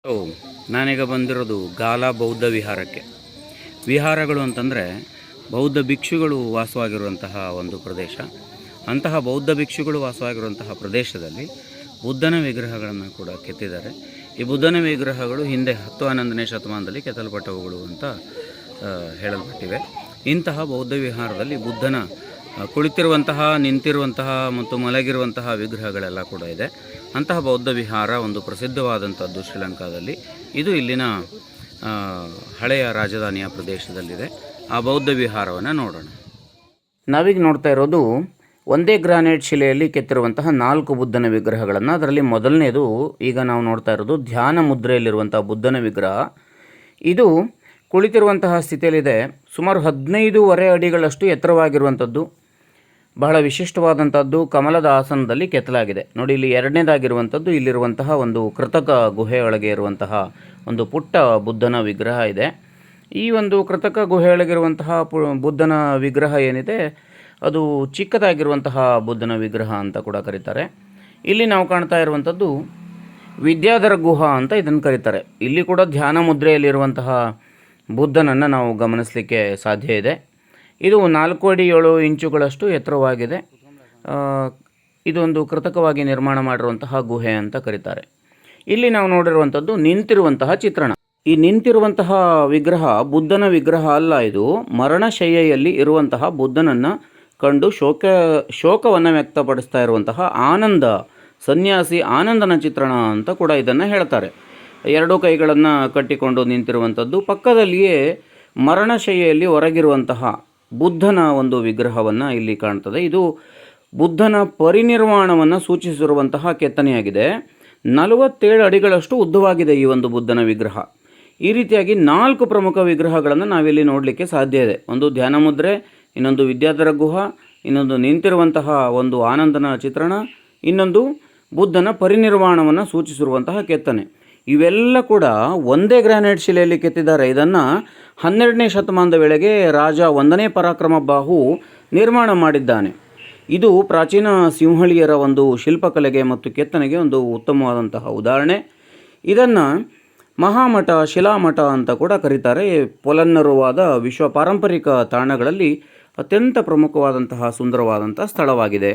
ನಾನೀಗ ಬಂದಿರೋದು ಗಾಲಾ ಬೌದ್ಧ ವಿಹಾರಕ್ಕೆ. ವಿಹಾರಗಳು ಅಂತಂದರೆ ಬೌದ್ಧ ಭಿಕ್ಷುಗಳು ವಾಸವಾಗಿರುವಂತಹ ಒಂದು ಪ್ರದೇಶ. ಅಂತಹ ಬೌದ್ಧ ಭಿಕ್ಷುಗಳು ವಾಸವಾಗಿರುವಂತಹ ಪ್ರದೇಶದಲ್ಲಿ ಬುದ್ಧನ ವಿಗ್ರಹಗಳನ್ನು ಕೂಡ ಕೆತ್ತಿದ್ದಾರೆ. ಈ ಬುದ್ಧನ ವಿಗ್ರಹಗಳು ಹಿಂದೆ 10-11ನೇ ಶತಮಾನದಲ್ಲಿ ಕೆತ್ತಲ್ಪಟ್ಟವುಗಳು ಅಂತ ಹೇಳಲ್ಪಟ್ಟಿವೆ. ಇಂತಹ ಬೌದ್ಧ ವಿಹಾರದಲ್ಲಿ ಬುದ್ಧನ ಕುಳಿತಿರುವಂತಹ, ನಿಂತಿರುವಂತಹ ಮತ್ತು ಮಲಗಿರುವಂತಹ ವಿಗ್ರಹಗಳೆಲ್ಲ ಕೂಡ ಇದೆ. ಅಂತಹ ಬೌದ್ಧ ವಿಹಾರ ಒಂದು ಪ್ರಸಿದ್ಧವಾದಂಥದ್ದು ಶ್ರೀಲಂಕಾದಲ್ಲಿ. ಇದು ಇಲ್ಲಿನ ಹಳೆಯ ರಾಜಧಾನಿಯ ಪ್ರದೇಶದಲ್ಲಿದೆ. ಆ ಬೌದ್ಧ ವಿಹಾರವನ್ನು ನೋಡೋಣ. ನಾವೀಗ ನೋಡ್ತಾ ಇರೋದು ಒಂದೇ ಗ್ರಾನೈಟ್ ಶಿಲೆಯಲ್ಲಿ ಕೆತ್ತಿರುವಂತಹ 4 ಬುದ್ಧನ ವಿಗ್ರಹಗಳನ್ನು. ಅದರಲ್ಲಿ ಮೊದಲನೇದು ಈಗ ನಾವು ನೋಡ್ತಾ ಇರೋದು ಧ್ಯಾನ ಮುದ್ರೆಯಲ್ಲಿರುವಂತಹ ಬುದ್ಧನ ವಿಗ್ರಹ. ಇದು ಕುಳಿತಿರುವಂತಹ ಸ್ಥಿತಿಯಲ್ಲಿದೆ. ಸುಮಾರು 15.5 ಅಡಿಗಳಷ್ಟು ಎತ್ತರವಾಗಿರುವಂಥದ್ದು, ಬಹಳ ವಿಶಿಷ್ಟವಾದಂಥದ್ದು. ಕಮಲದ ಆಸನದಲ್ಲಿ ಕೆತ್ತಲಾಗಿದೆ. ನೋಡಿ, ಇಲ್ಲಿ ಎರಡನೇದಾಗಿರುವಂಥದ್ದು ಇಲ್ಲಿರುವಂತಹ ಒಂದು ಕೃತಕ ಗುಹೆಯೊಳಗೆ ಇರುವಂತಹ ಒಂದು ಪುಟ್ಟ ಬುದ್ಧನ ವಿಗ್ರಹ ಇದೆ. ಈ ಒಂದು ಕೃತಕ ಗುಹೆಯೊಳಗಿರುವಂತಹ ಬುದ್ಧನ ವಿಗ್ರಹ ಏನಿದೆ ಅದು ಚಿಕ್ಕದಾಗಿರುವಂತಹ ಬುದ್ಧನ ವಿಗ್ರಹ ಅಂತ ಕೂಡ ಕರೀತಾರೆ. ಇಲ್ಲಿ ನಾವು ಕಾಣ್ತಾ ಇರುವಂಥದ್ದು ವಿದ್ಯಾಧರ ಗುಹಾ ಅಂತ ಇದನ್ನು ಕರೀತಾರೆ. ಇಲ್ಲಿ ಕೂಡ ಧ್ಯಾನ ಮುದ್ರೆಯಲ್ಲಿರುವಂತಹ ಬುದ್ಧನನ್ನು ನಾವು ಗಮನಿಸಲಿಕ್ಕೆ ಸಾಧ್ಯ ಇದೆ. ಇದು 4 ಅಡಿ 7 ಇಂಚುಗಳಷ್ಟು ಎತ್ತರವಾಗಿದೆ. ಇದೊಂದು ಕೃತಕವಾಗಿ ನಿರ್ಮಾಣ ಮಾಡಿರುವಂತಹ ಗುಹೆ ಅಂತ ಕರೀತಾರೆ. ಇಲ್ಲಿ ನಾವು ನೋಡಿರುವಂಥದ್ದು ನಿಂತಿರುವಂತಹ ಚಿತ್ರಣ. ಈ ನಿಂತಿರುವಂತಹ ವಿಗ್ರಹ ಬುದ್ಧನ ವಿಗ್ರಹ ಅಲ್ಲ, ಇದು ಮರಣಶಯ್ಯೆಯಲ್ಲಿ ಇರುವಂತಹ ಬುದ್ಧನನ್ನು ಕಂಡು ಶೋಕವನ್ನು ವ್ಯಕ್ತಪಡಿಸ್ತಾ ಇರುವಂತಹ ಆನಂದ, ಸನ್ಯಾಸಿ ಆನಂದನ ಚಿತ್ರಣ ಅಂತ ಕೂಡ ಇದನ್ನು ಹೇಳ್ತಾರೆ. 2 ಕೈಗಳನ್ನು ಕಟ್ಟಿಕೊಂಡು ನಿಂತಿರುವಂಥದ್ದು. ಪಕ್ಕದಲ್ಲಿಯೇ ಮರಣಶಯ್ಯೆಯಲ್ಲಿ ಹೊರಗಿರುವಂತಹ ಬುದ್ಧನ ಒಂದು ವಿಗ್ರಹವನ್ನು ಇಲ್ಲಿ ಕಾಣ್ತದೆ. ಇದು ಬುದ್ಧನ ಪರಿನಿರ್ವಾಣವನ್ನು ಸೂಚಿಸಿರುವಂತಹ ಕೆತ್ತನೆಯಾಗಿದೆ. 47 ಅಡಿಗಳಷ್ಟು ಉದ್ದವಾಗಿದೆ ಈ ಒಂದು ಬುದ್ಧನ ವಿಗ್ರಹ. ಈ ರೀತಿಯಾಗಿ 4 ಪ್ರಮುಖ ವಿಗ್ರಹಗಳನ್ನು ನಾವಿಲ್ಲಿ ನೋಡಲಿಕ್ಕೆ ಸಾಧ್ಯ ಇದೆ. ಒಂದು ಧ್ಯಾನ ಮುದ್ರೆ, ಇನ್ನೊಂದು ವಿದ್ಯಾಧರ ಗುಹಾ, ಇನ್ನೊಂದು ನಿಂತಿರುವಂತಹ ಒಂದು ಆನಂದನ ಚಿತ್ರಣ, ಇನ್ನೊಂದು ಬುದ್ಧನ ಪರಿನಿರ್ವಾಣವನ್ನು ಸೂಚಿಸಿರುವಂತಹ ಕೆತ್ತನೆ. ಇವೆಲ್ಲ ಕೂಡ ಒಂದೇ ಗ್ರಾನೈಟ್ ಶಿಲೆಯಲ್ಲಿ ಕೆತ್ತಿದ್ದಾರೆ. ಇದನ್ನು 12ನೇ ಶತಮಾನದ ವೇಳೆಗೆ ರಾಜ 1ನೇ ಪರಾಕ್ರಮ ಬಾಹು ನಿರ್ಮಾಣ ಮಾಡಿದ್ದಾನೆ. ಇದು ಪ್ರಾಚೀನ ಸಿಂಹಳಿಯರ ಒಂದು ಶಿಲ್ಪಕಲೆಗೆ ಮತ್ತು ಕೆತ್ತನೆಗೆ ಒಂದು ಉತ್ತಮವಾದಂತಹ ಉದಾಹರಣೆ. ಇದನ್ನು ಮಹಾಮಠ, ಶಿಲಾಮಠ ಅಂತ ಕೂಡ ಕರೀತಾರೆ. ಪೊಲನ್ನರುವಾದ ವಿಶ್ವ ಪಾರಂಪರಿಕ ತಾಣಗಳಲ್ಲಿ ಅತ್ಯಂತ ಪ್ರಮುಖವಾದಂತಹ ಸುಂದರವಾದಂತಹ ಸ್ಥಳವಾಗಿದೆ.